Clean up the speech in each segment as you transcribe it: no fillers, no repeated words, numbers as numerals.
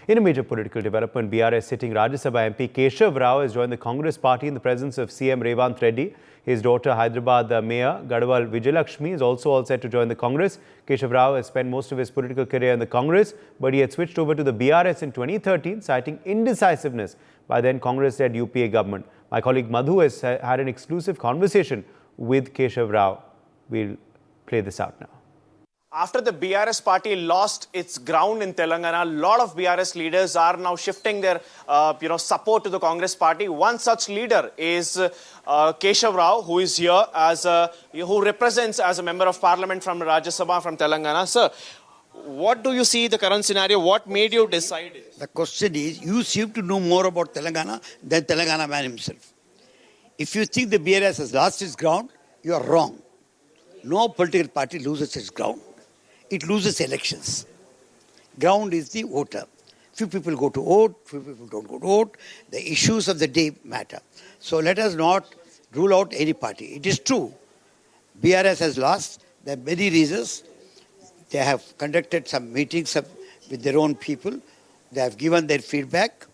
In a major political development, BRS sitting Rajya Sabha MP Keshav Rao has joined the Congress party in the presence of CM Revant Reddy. His daughter, Hyderabad Mayor Gadwal Vijayalakshmi, is also all set to join the Congress. Keshav Rao has spent most of his political career in the Congress, but he had switched over to the BRS in 2013, citing indecisiveness by then Congress-led UPA government. My colleague Madhu has had an exclusive conversation with Keshav Rao. We'll play this out now. After the BRS party lost its ground in Telangana, a lot of BRS leaders are now shifting their support to the Congress party. One such leader is Keshav Rao, who is here as who represents as a member of parliament from Rajya Sabha from Telangana. Sir, what do you see the current scenario? What made you decide? The question is, you seem to know more about Telangana than Telangana man himself. If you think the BRS has lost its ground, you are wrong. No political party loses its ground. It loses elections. Ground is the voter. Few people go to vote, few people don't go to vote. The issues of the day matter. So let us not rule out any party. It is true, BRS has lost. There are many reasons. They have conducted some meetings with their own people. They have given their feedback.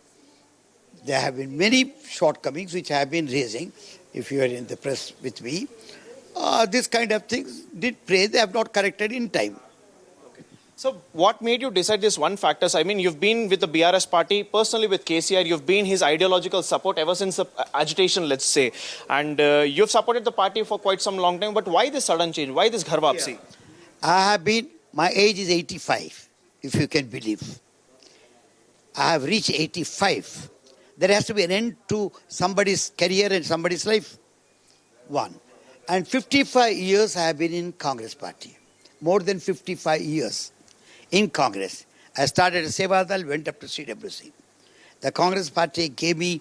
There have been many shortcomings which I have been raising, if you are in the press with me. This kind of things did play. They have not corrected in time. So what made you decide this one factor? I mean, you've been with the BRS party, personally with KCR, you've been his ideological support ever since the agitation, let's say. And you've supported the party for quite some long time. But why this sudden change? Why this Ghar Wapsi? My age is 85, if you can believe. I have reached 85. There has to be an end to somebody's career and somebody's life. One. And 55 years I have been in Congress party. More than 55 years in Congress. I started at Sevadal, went up to CWC. The Congress party gave me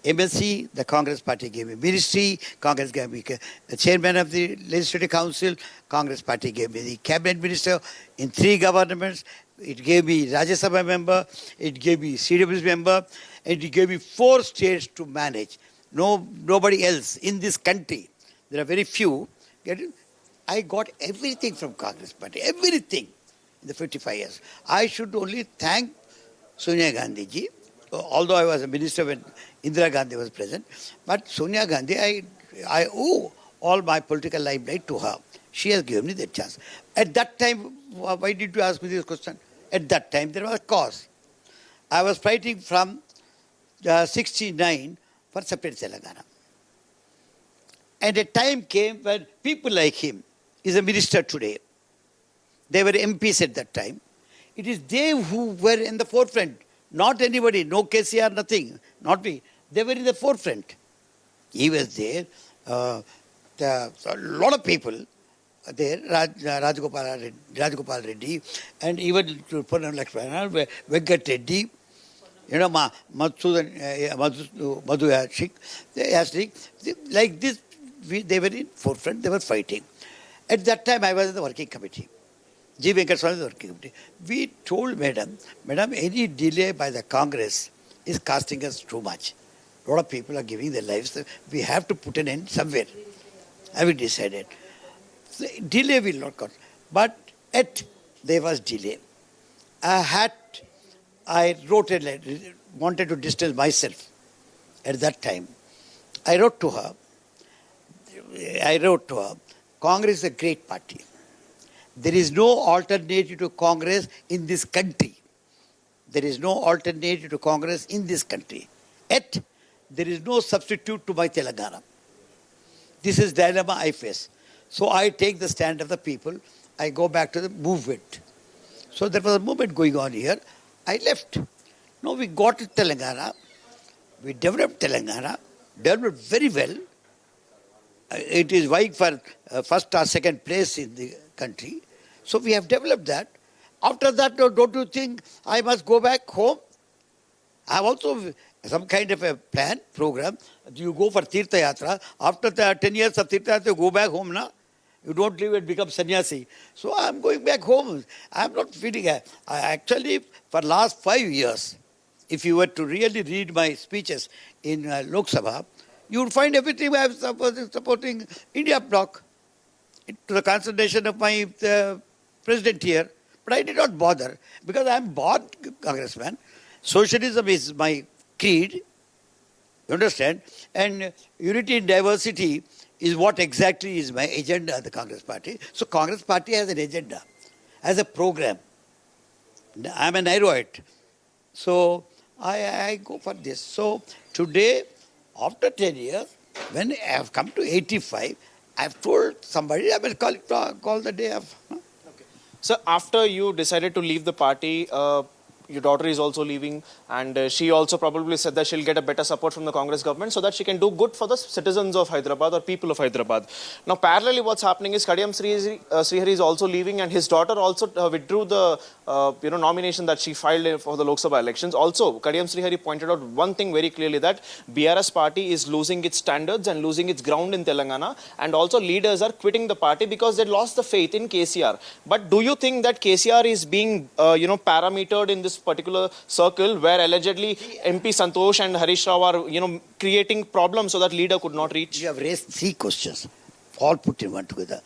MLC, the Congress party gave me ministry, Congress gave me the chairman of the Legislative Council, Congress party gave me the cabinet minister in 3 governments, it gave me Rajya Sabha member, it gave me CWC member, and it gave me 4 states to manage. Nobody else in this country. There are very few. I got everything from Congress party, everything in the 55 years. I should only thank Sonia Gandhi ji, although I was a minister when Indira Gandhi was present. But Sonia Gandhi, I owe all my political limelight to her. She has given me that chance. At that time, why did you ask me this question? At that time, there was a cause. I was fighting from 69 for separate Telangana. And a time came when people like him is a minister today. They were MPs at that time. It is they who were in the forefront. Not anybody, no KCR, nothing. Not me. They were in the forefront. He was there. A lot of people there, Rajgopal Reddy, and even Purnam Lakshmana, Venkat Reddy, Madhu Yashik, like this, they were in forefront, they were fighting. At that time, I was in the working committee. G. Venkateswamy, the working committee. We told Madam, any delay by the Congress is costing us too much. A lot of people are giving their lives. We have to put an end somewhere. Have we decided? So, delay will not come. But there was delay. I wrote a letter, wanted to distance myself at that time. I wrote to her, Congress is a great party. There is no alternative to Congress in this country. There is no alternative to Congress in this country. Yet, there is no substitute to my Telangana. This is dilemma I face. So I take the stand of the people. I go back to the movement. So there was a movement going on here. I left. Now we got to Telangana. We developed Telangana. Developed very well. It is vying for first or second place in the country. So we have developed that. After that, don't you think I must go back home? I have also some kind of a plan, program. You go for Tirtha Yatra. After 10 years of Tirtha Yatra, you go back home now. You don't leave and become sannyasi. So I am going back home. I am not feeling... Actually, for last 5 years, if you were to really read my speeches in Lok Sabha, you would find everything I am supporting India bloc. To the concentration of my president here, But I did not bother because I am born congressman. Socialism is my creed. You understand? And unity in diversity is what exactly is my agenda of the Congress Party. So Congress Party has an agenda, has a program. I am an Nairoite. So I go for this. So today, after 10 years, when I have come to 85, I have told somebody, I will call the day of... So after you decided to leave the party, your daughter is also leaving, and she also probably said that she'll get a better support from the Congress government so that she can do good for the citizens of Hyderabad or people of Hyderabad. Now, parallelly, what's happening is Kadiyam Srihari is also leaving, and his daughter also withdrew the nomination that she filed for the Lok Sabha elections. Also, Kadiyam Srihari pointed out one thing very clearly, that BRS party is losing its standards and losing its ground in Telangana, and also leaders are quitting the party because they lost the faith in KCR. But do you think that KCR is being parametered in this particular circle where allegedly MP Santosh and Harish Rao are creating problems so that leader could not reach? You have raised 3 questions, all put in one together.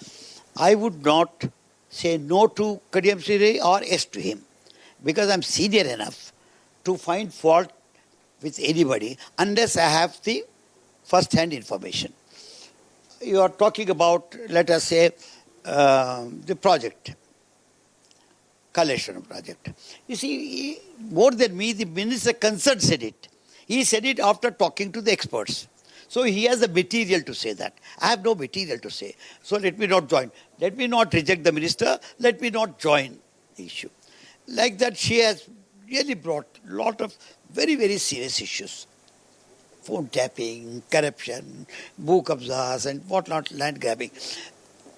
I would not say no to Kadiyam Srihari or yes to him, because I'm senior enough to find fault with anybody unless I have the first-hand information. You are talking about, let us say, the project. Kaleshwaram project. You see, more than me, the minister concerned said it. He said it after talking to the experts. So he has the material to say that. I have no material to say. So let me not join. Let me not reject the minister. Let me not join the issue. Like that, she has really brought a lot of very, very serious issues. Phone tapping, corruption, bhoo kabzas and whatnot, land grabbing.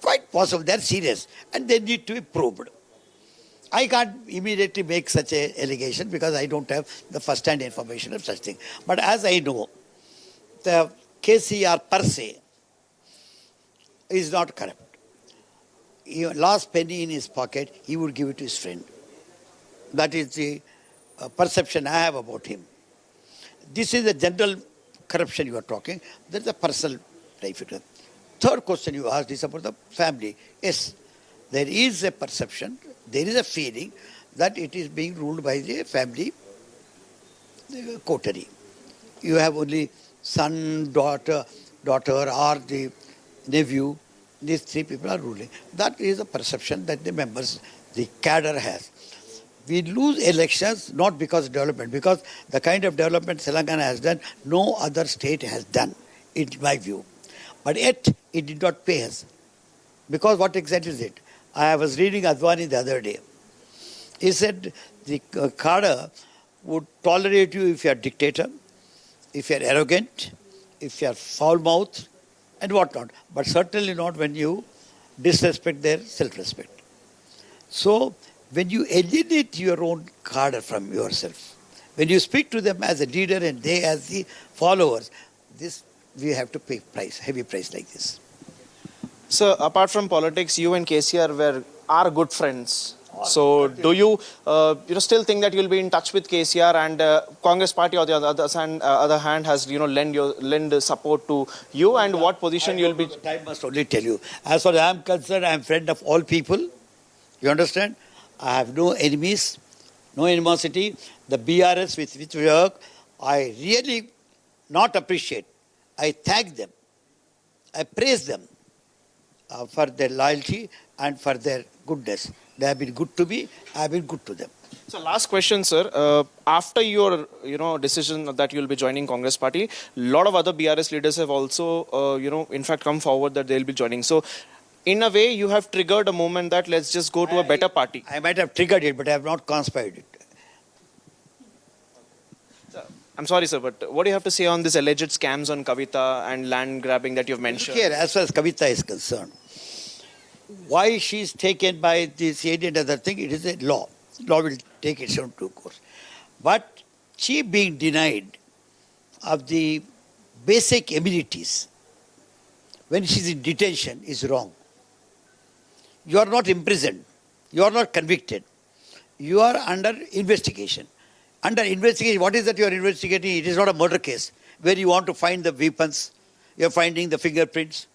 Quite possible, they're serious. And they need to be probed. I can't immediately make such an allegation because I don't have the first-hand information of such thing. But as I know, the KCR per se is not corrupt. Last penny in his pocket, he would give it to his friend. That is the perception I have about him. This is the general corruption you are talking. There is a personal life. Third question you asked is about the family. Yes, there is a perception, there is a feeling that it is being ruled by the family coterie. You have only son, daughter or the nephew. These 3 people are ruling. That is a perception that the members, the cadre has. We lose elections not because of development, because the kind of development Telangana has done, no other state has done, in my view. But yet, it did not pay us. Because what exactly is it? I was reading Advani the other day. He said the cadre would tolerate you if you are dictator, if you are arrogant, if you are foul-mouthed, and whatnot. But certainly not when you disrespect their self-respect. So, when you alienate your own cadre from yourself, when you speak to them as a leader and they as the followers, this we have to pay price, heavy price like this. So, apart from politics, you and KCR are good friends. So, do you still think that you'll be in touch with KCR, and Congress Party, on the other hand, has lend support to you, and what position you'll be? I must only tell you, as far as I am concerned, I am friend of all people. You understand? I have no enemies, no animosity. The BRS with which we work, I really not appreciate. I thank them. I praise them for their loyalty and for their goodness. They have been good to me. I have been good to them. So last question, sir. After your decision that you'll be joining Congress Party, a lot of other BRS leaders have also in fact come forward that they'll be joining. So in a way, you have triggered a moment that let's just go to a better party. I might have triggered it, but I have not conspired it. I'm sorry, sir, but what do you have to say on these alleged scams on Kavita and land grabbing that you've mentioned? Here, as far as Kavita is concerned, why she is taken by the CID and other thing, it is a law. Law will take its own due course. But she being denied of the basic amenities when she is in detention is wrong. You are not imprisoned. You are not convicted. You are under investigation. Under investigation, what is that you are investigating? It is not a murder case where you want to find the weapons, you are finding the fingerprints.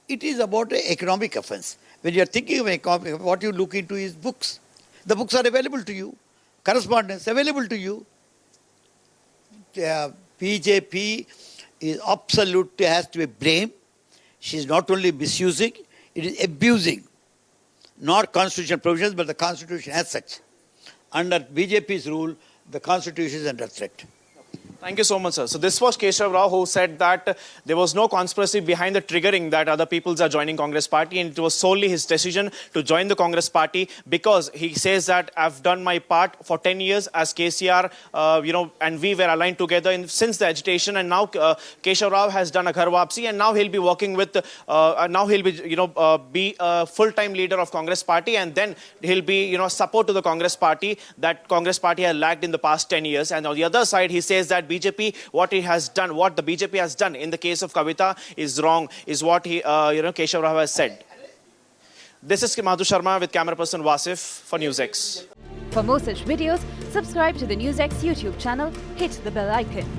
It is about an economic offence. When you are thinking of economic, what you look into is books. The books are available to you. Correspondence available to you. BJP is absolutely has to be blamed. She is not only misusing, it is abusing not constitutional provisions but the constitution as such. Under BJP's rule, the constitution is under threat. Thank you so much, sir. So this was Keshav Rao who said that there was no conspiracy behind the triggering that other peoples are joining Congress party, and it was solely his decision to join the Congress party because he says that I've done my part for 10 years as KCR, and we were aligned together since the agitation, and now Keshav Rao has done a ghar wapsi, and now he'll be working with, now he'll be, be a full-time leader of Congress party, and then he'll be, support to the Congress party that Congress party has lacked in the past 10 years. And on the other side, he says that BJP, what the BJP has done in the case of Kavita is wrong, is what he, Keshav Rao has said. This is Madhu Sharma with camera person Wasif for NewsX. For more such videos, subscribe to the NewsX YouTube channel, hit the bell icon.